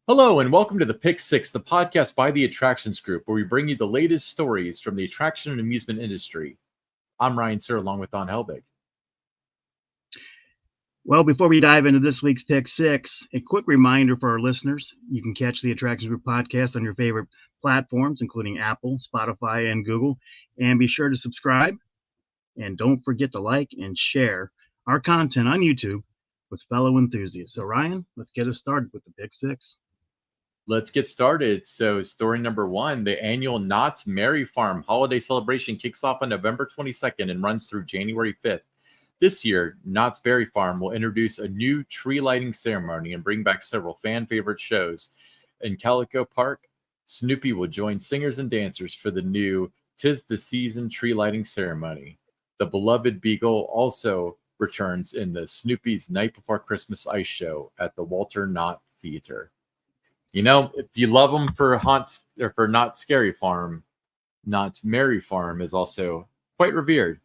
Hello, and welcome to the Pick Six, the podcast by the Attractions Group, where we bring you the latest stories from the attraction and amusement industry. I'm Ryan Sir, along with Don Helbig. Well, before we dive into this week's Pick Six, a quick reminder for our listeners. You can catch the Attractions Group podcast on your favorite platforms, including Apple, Spotify, and Google. And be sure to subscribe. And don't forget to like and share our content on YouTube with fellow enthusiasts. So, Ryan, let's get us started with the Pick Six. Let's get started. So, story number one, the annual Knott's Merry Farm holiday celebration kicks off on November 22nd and runs through January 5th. This year, Knott's Berry Farm will introduce a new tree lighting ceremony and bring back several fan favorite shows. In Calico Park, Snoopy will join singers and dancers for the new 'Tis the Season tree lighting ceremony. The beloved Beagle also returns in the Snoopy's Night Before Christmas Ice Show at the Walter Knott Theater. You know, if you love them for Knott's Scary Farm, Knott's Merry Farm is also quite revered.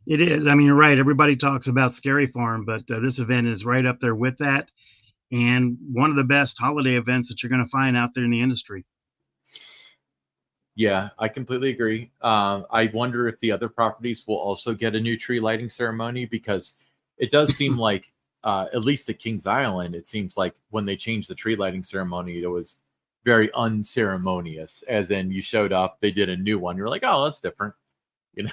It is. I mean, you're right. Everybody talks about Scary Farm, but this event is right up there with that. And one of the best holiday events that you're going to find out there in the industry. Yeah, I completely agree. I wonder if the other properties will also get a new tree lighting ceremony, because it does seem like, at least at Kings Island, it seems like when they changed the tree lighting ceremony, it was very unceremonious. As in, you showed up, they did a new one. You're like, oh, that's different. You know?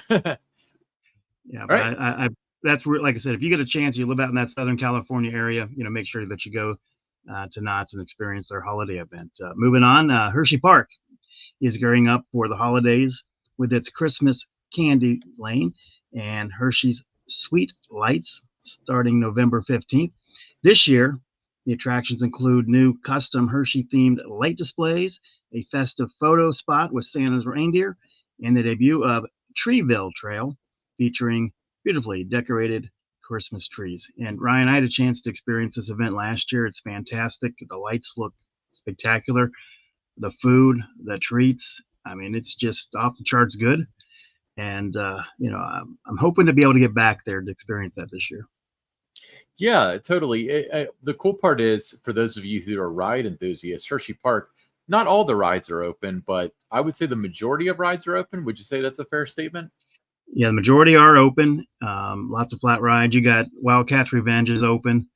Yeah, but right. That's where, like I said, if you get a chance, you live out in that Southern California area, make sure that you go to Knott's and experience their holiday event. Moving on, Hersheypark is gearing up for the holidays with its Christmas candy lane and Hershey's Sweet Lights starting November 15th. This year, the attractions include new custom Hershey-themed light displays, a festive photo spot with Santa's reindeer, and the debut of Treeville Trail, featuring beautifully decorated Christmas trees. And Ryan, I had a chance to experience this event last year. It's fantastic. The lights look spectacular. The food, the treats, I mean, it's just off the charts good. And, I'm hoping to be able to get back there to experience that this year. Yeah, totally. The cool part is, for those of you who are ride enthusiasts, Hersheypark, not all the rides are open, but I would say the majority of rides are open. Would you say that's a fair statement? Yeah, the majority are open. Lots of flat rides. You got Wildcats Revenge is open.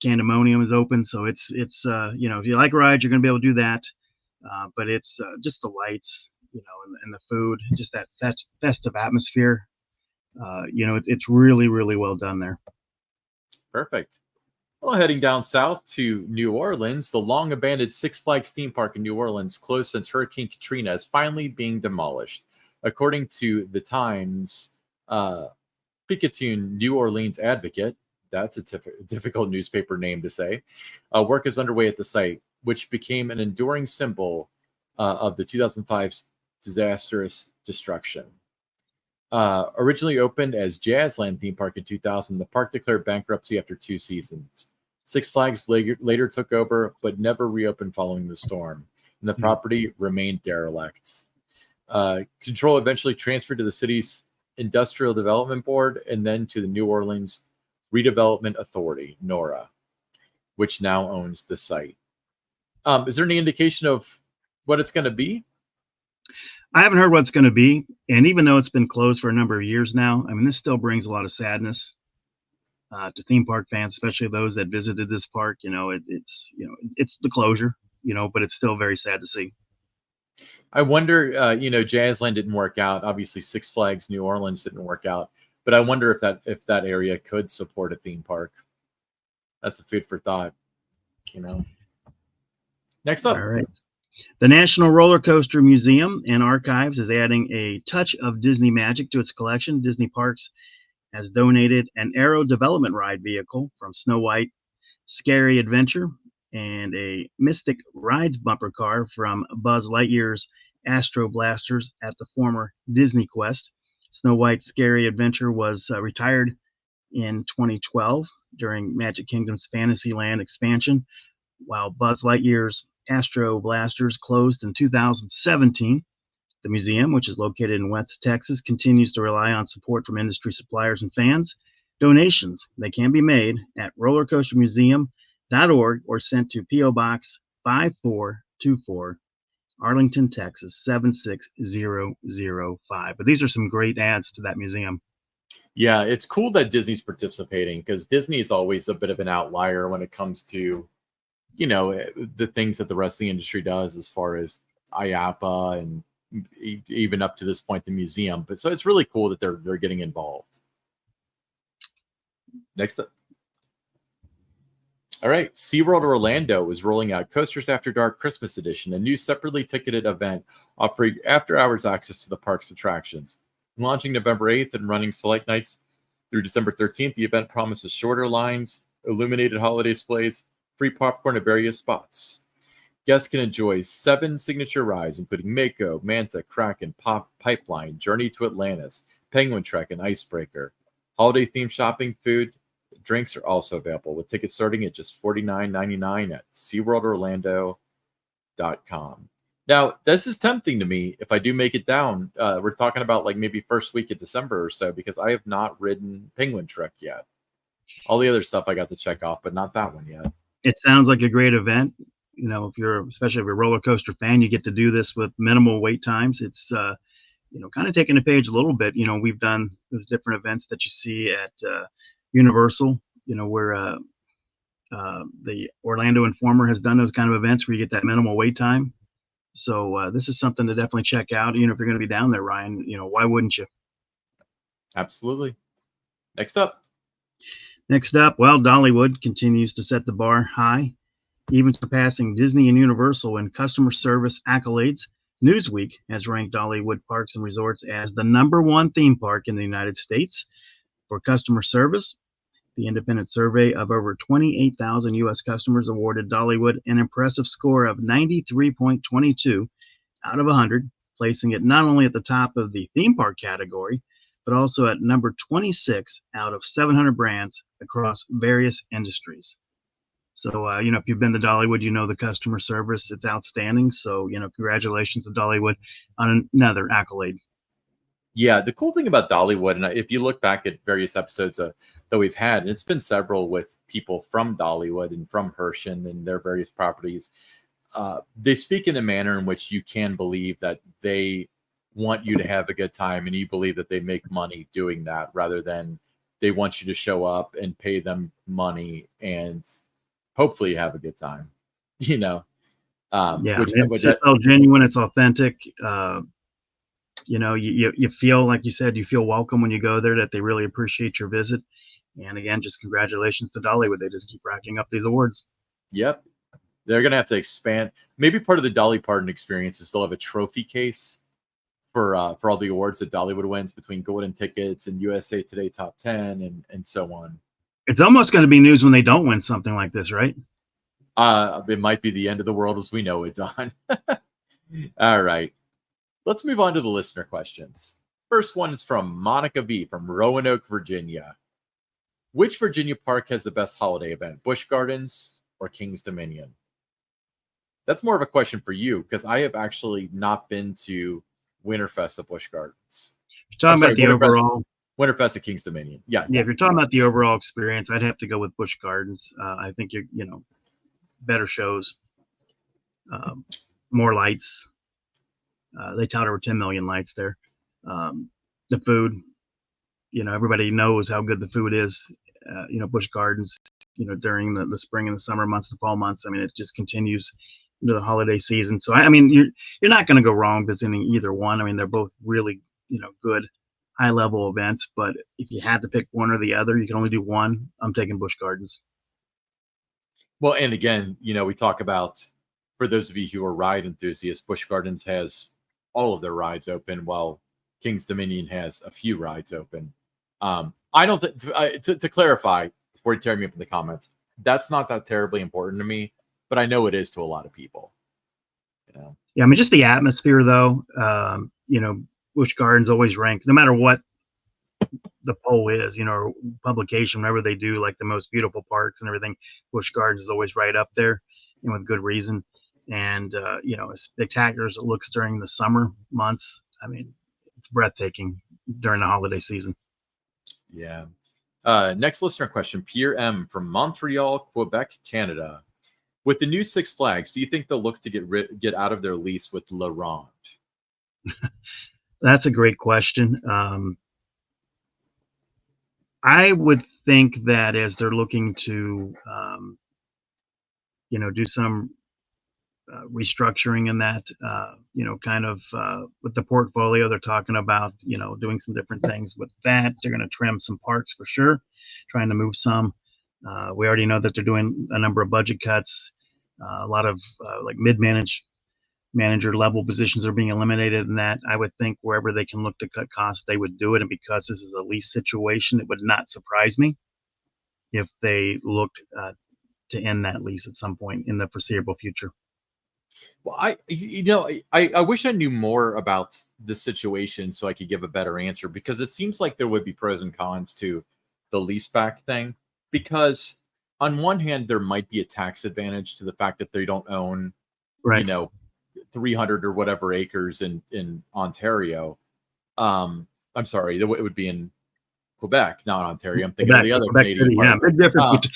Candemonium is open. So it's if you like rides, you're going to be able to do that. But it's just the lights, and the food, just that festive atmosphere. It's really, really well done there. Perfect. Well, heading down south to New Orleans, the long abandoned Six Flags theme park in New Orleans, closed since Hurricane Katrina, is finally being demolished. According to the Times, Picayune New Orleans Advocate, that's a difficult newspaper name to say, work is underway at the site, which became an enduring symbol of the 2005 disastrous destruction. Originally opened as Jazzland theme park in 2000, the park declared bankruptcy after 2 seasons. Six Flags later took over, but never reopened following the storm, and the property remained derelict. Control eventually transferred to the city's Industrial Development Board and then to the New Orleans Redevelopment Authority, NORA, which now owns the site. Is there any indication of what it's going to be? I haven't heard what it's going to be. And even though it's been closed for a number of years now, I mean, this still brings a lot of sadness to theme park fans, especially those that visited this park. It's the closure, but it's still very sad to see. I wonder, Jazzland didn't work out. Obviously, Six Flags New Orleans didn't work out. But I wonder if that area could support a theme park. That's a food for thought, Next up. All right. The National Roller Coaster Museum and Archives is adding a touch of Disney magic to its collection. Disney Parks has donated an Aero development ride vehicle from Snow White Scary Adventure and a Mystic Rides bumper car from Buzz Lightyear's Astro Blasters at the former Disney Quest. Snow White's Scary Adventure was retired in 2012 during Magic Kingdom's Fantasyland expansion, while Buzz Lightyear's Astro Blasters closed in 2017. The museum, which is located in West Texas, continues to rely on support from industry suppliers and fans. Donations, they can be made at rollercoastermuseum.org or sent to P.O. Box 5424, Arlington, Texas 76005. But these are some great ads to that museum. Yeah, it's cool that Disney's participating, because Disney is always a bit of an outlier when it comes to, the things that the wrestling industry does, as far as IAPA and even up to this point the museum. But so it's really cool that they're getting involved. Next up. All right, SeaWorld Orlando is rolling out Coasters After Dark Christmas Edition, a new separately ticketed event offering after-hours access to the park's attractions. Launching November 8th and running select nights through December 13th, the event promises shorter lines, illuminated holiday displays, free popcorn at various spots. Guests can enjoy 7 signature rides, including Mako, Manta, Kraken, Pipeline, Journey to Atlantis, Penguin Trek, and Icebreaker. Holiday-themed shopping, food, drinks are also available, with tickets starting at just $49.99 at SeaWorldOrlando.com. Now, this is tempting to me if I do make it down. We're talking about like maybe first week of December or so, because I have not ridden Penguin Trek yet. All the other stuff I got to check off, but not that one yet. It sounds like a great event. Especially if you're a roller coaster fan, you get to do this with minimal wait times. It's, kind of taking the page a little bit. We've done those different events that you see at Universal, where the Orlando Informer has done those kind of events where you get that minimal wait time. So this is something to definitely check out. If you're going to be down there, Ryan, why wouldn't you? Absolutely. Next up, well, Dollywood continues to set the bar high, even surpassing Disney and Universal in customer service accolades. Newsweek has ranked Dollywood Parks and Resorts as the #1 theme park in the United States for customer service. The independent survey of over 28,000 U.S. customers awarded Dollywood an impressive score of 93.22 out of 100, placing it not only at the top of the theme park category, but also at number 26 out of 700 brands across various industries. So, if you've been to Dollywood, the customer service, it's outstanding. So, congratulations to Dollywood on another accolade. Yeah, the cool thing about Dollywood, and if you look back at various episodes that we've had, and it's been several with people from Dollywood and from Hersheypark and their various properties, they speak in a manner in which you can believe that they want you to have a good time, and you believe that they make money doing that, rather than they want you to show up and pay them money and hopefully have a good time. It's all genuine, it's authentic. You feel, like you said, you feel welcome when you go there, that they really appreciate your visit. And again, just congratulations to Dollywood. They just keep racking up these awards. Yep. They're going to have to expand. Maybe part of the Dolly Parton experience is they'll have a trophy case for all the awards that Dollywood wins, between Golden Tickets and USA Today Top 10 and so on. It's almost going to be news when they don't win something like this, right? It might be the end of the world as we know it, Don. All right. Let's move on to the listener questions. First one is from Monica V. from Roanoke, Virginia. Which Virginia park has the best holiday event, Busch Gardens or King's Dominion? That's more of a question for you, because I have actually not been to Winterfest at Busch Gardens. You're talking about the overall Winterfest at King's Dominion. Yeah. If you're talking about the overall experience, I'd have to go with Busch Gardens. I think better shows, more lights. They tout over 10 million lights there. The food, everybody knows how good the food is. Busch Gardens, during the spring and the summer months, the fall months. I mean, it just continues into the holiday season. So, you're not going to go wrong visiting either one. I mean, they're both really, good high level events. But if you had to pick one or the other, you can only do one. I'm taking Busch Gardens. Well, and again, we talk about, for those of you who are ride enthusiasts, Busch Gardens has all of their rides open, while King's Dominion has a few rides open. I don't to clarify, before you tear me up in the comments, that's not that terribly important to me, but I know it is to a lot of people. Yeah, just the atmosphere, though. Busch Gardens always ranks, no matter what the poll is, or publication, whenever they do like the most beautiful parks and everything, Busch Gardens is always right up there, and with good reason. and as spectacular as it looks during the summer months, I mean, it's breathtaking during the holiday season. Yeah. Next listener question, Pierre M. from Montreal, Quebec, Canada. With the new Six Flags, do you think they'll look to get out of their lease with La Ronde? That's a great question. I would think that as they're looking to, do some restructuring in that, kind of with the portfolio, they're talking about, doing some different things with that. They're going to trim some parks for sure, trying to move some. We already know that they're doing a number of budget cuts. A lot of like manager level positions are being eliminated, and that I would think wherever they can look to cut costs, they would do it. And because this is a lease situation, it would not surprise me if they looked to end that lease at some point in the foreseeable future. Well, I wish I knew more about the situation so I could give a better answer, because it seems like there would be pros and cons to the lease back thing. Because on one hand, there might be a tax advantage to the fact that they don't own, Right. 300 or whatever acres in Ontario. I'm sorry, it would be in Quebec, not Ontario. I'm thinking Quebec, of the other Quebec Canadian City, part. big difference.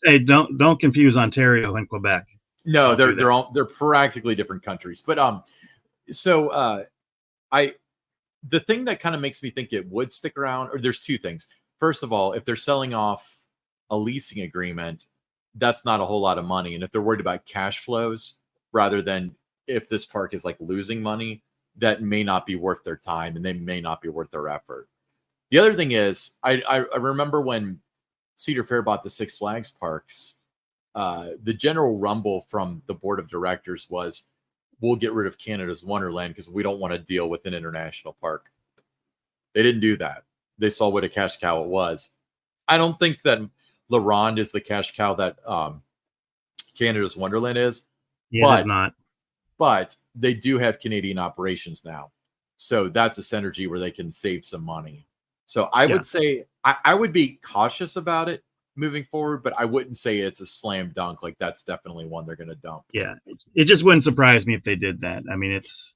Hey, don't confuse Ontario and Quebec. No, they're practically different countries. But the thing that kind of makes me think it would stick around, or there's two things. First of all, if they're selling off a leasing agreement, that's not a whole lot of money. And if they're worried about cash flows rather than if this park is like losing money, that may not be worth their time and they may not be worth their effort. The other thing is, I remember when Cedar Fair bought the Six Flags parks, the general rumble from the board of directors was, we'll get rid of Canada's Wonderland because we don't want to deal with an international park. They didn't do that. They saw what a cash cow it was. I don't think that La Ronde is the cash cow that Canada's Wonderland is. Yeah, it is not. But they do have Canadian operations now. So that's a synergy where they can save some money. So I would say I would be cautious about it moving forward, but I wouldn't say it's a slam dunk. Like, that's definitely one they're going to dump. Yeah, it just wouldn't surprise me if they did that. I mean, it's,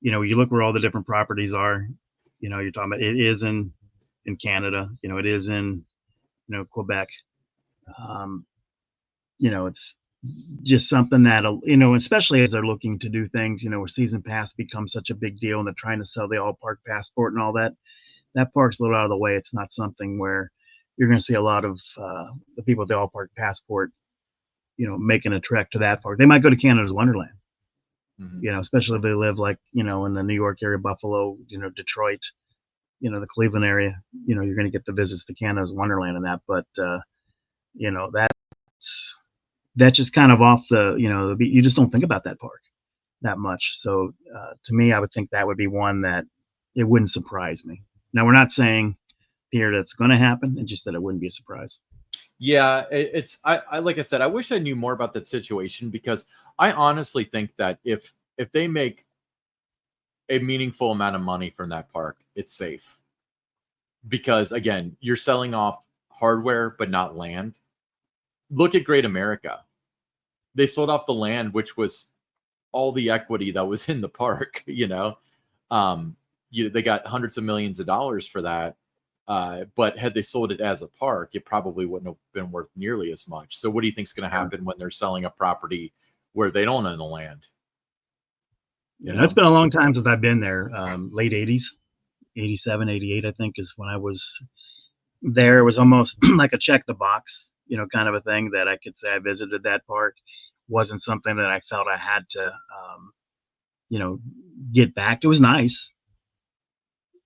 you look where all the different properties are, you're talking about, it is in Canada, it is in, Quebec. It's just something that'll, especially as they're looking to do things, where season pass becomes such a big deal and they're trying to sell the all park passport and all that. That park's a little out of the way. It's not something where you're going to see a lot of the people with the all park passport, making a trek to that park. They might go to Canada's Wonderland, especially if they live like, in the New York area, Buffalo, Detroit, the Cleveland area, you're going to get the visits to Canada's Wonderland and that. But, that's just kind of off the, you just don't think about that park that much. So to me, I would think that would be one that it wouldn't surprise me. Now, we're not saying here that's going to happen, and just that it wouldn't be a surprise. Yeah, I like I said, I wish I knew more about that situation, because I honestly think that if they make a meaningful amount of money from that park, it's safe. Because again, you're selling off hardware but not land. Look at Great America. They sold off the land, which was all the equity that was in the park, they got hundreds of millions of dollars for that. But had they sold it as a park, it probably wouldn't have been worth nearly as much. So what do you think is going to happen when they're selling a property where they don't own the land? It's been a long time since I've been there. Late 80s, 87, 88, I think, is when I was there. It was almost like a check the box, kind of a thing that I could say I visited that park. Wasn't something that I felt I had to, get back. It was nice.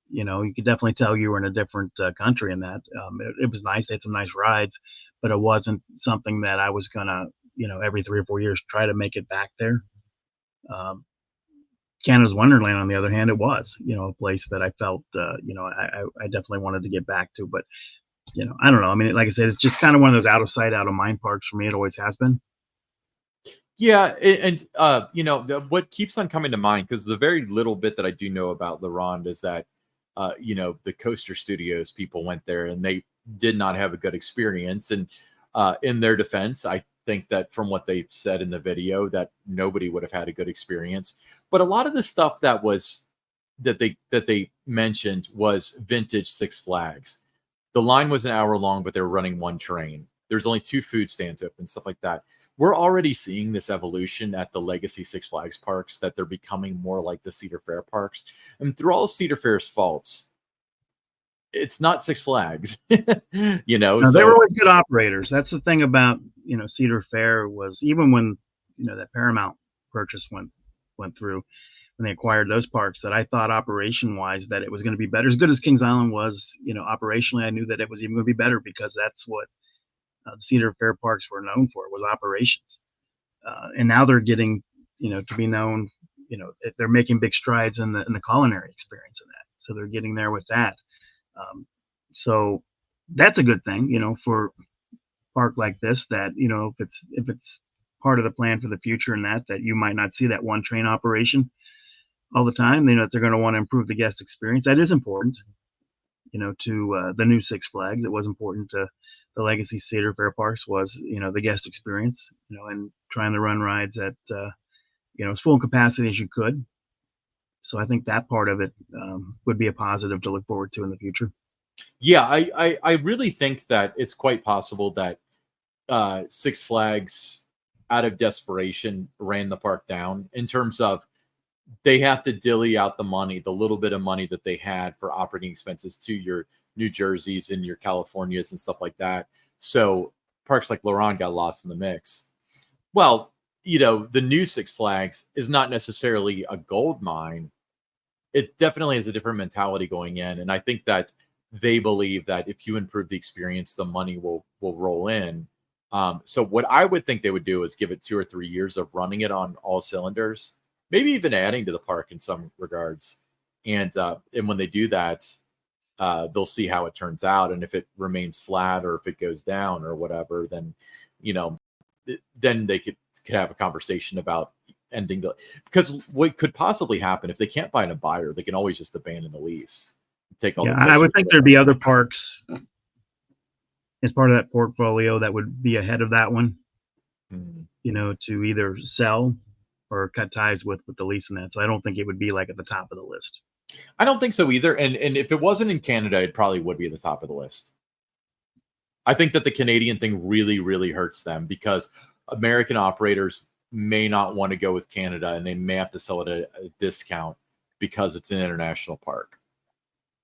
You could definitely tell you were in a different country in that. It was nice. They had some nice rides, but it wasn't something that I was gonna, every 3 or 4 years try to make it back there. Canada's Wonderland, on the other hand, it was, a place that I felt, I definitely wanted to get back to. But, I don't know. I mean, like I said, it's just kind of one of those out of sight, out of mind parks for me. It always has been. Yeah, and what keeps on coming to mind, because the very little bit that I do know about La Ronde is that the Coaster Studios people went there and they did not have a good experience. And in their defense, I think that from what they said in the video that nobody would have had a good experience. But a lot of the stuff that they mentioned was vintage Six Flags. The line was an hour long, but they were running one train. There's only 2 food stands open, stuff like that. We're already seeing this evolution at the legacy Six Flags parks, that they're becoming more like the Cedar Fair parks. And through all Cedar Fair's faults, it's not Six Flags, No, they were always good operators. That's the thing about, Cedar Fair, was even when, that Paramount purchase went through, when they acquired those parks, that I thought operation wise that it was going to be better. As good as Kings Island was, operationally, I knew that it was even going to be better, because that's what the Cedar Fair parks were known for, was operations. And now they're getting, to be known, they're making big strides in the culinary experience of that. So they're getting there with that. So that's a good thing, for a park like this, that, if it's part of the plan for the future, and that you might not see that one train operation all the time. That they're going to want to improve the guest experience. That is important, to the new Six Flags. It was important to the legacy Cedar Fair parks, was, the guest experience, and trying to run rides at, as full capacity as you could. So I think that part of it would be a positive to look forward to in the future. Yeah, I really think that it's quite possible that Six Flags, out of desperation, ran the park down, in terms of they have to dilly out the money, the little bit of money that they had for operating expenses, to your New Jerseys and your Californias and stuff like that. So parks like Luron got lost in the mix. Well, the new Six Flags is not necessarily a gold mine. It definitely has a different mentality going in. And I think that they believe that if you improve the experience, the money will roll in. So what I would think they would do is give it 2 or 3 years of running it on all cylinders, maybe even adding to the park in some regards. And when they do that, they'll see how it turns out. And if it remains flat, or if it goes down or whatever, then, then they could have a conversation about ending because what could possibly happen, if they can't find a buyer, they can always just abandon the lease. Take all. Yeah, I would think there'd be other parks as part of that portfolio that would be ahead of that one, to either sell or cut ties with the lease and that. So I don't think it would be like at the top of the list. I don't think so either. And if it wasn't in Canada, it probably would be at the top of the list. I think that the Canadian thing really, really hurts them, because American operators may not want to go with Canada, and they may have to sell it at a discount because it's an international park,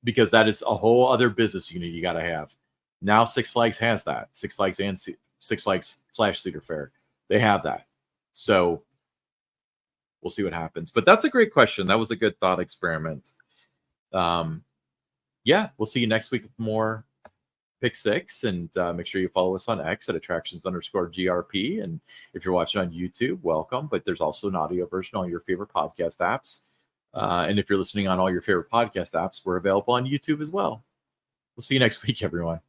because that is a whole other business unit you got to have. Now Six Flags has that. Six Flags and Six Flags / Cedar Fair, they have that. So we'll see what happens. But that's a great question. That was a good thought experiment. Yeah, we'll see you next week with more Pick Six, and make sure you follow us on X at attractions_GRP. And if you're watching on YouTube, welcome. But there's also an audio version on your favorite podcast apps. And if you're listening on all your favorite podcast apps, we're available on YouTube as well. We'll see you next week, everyone.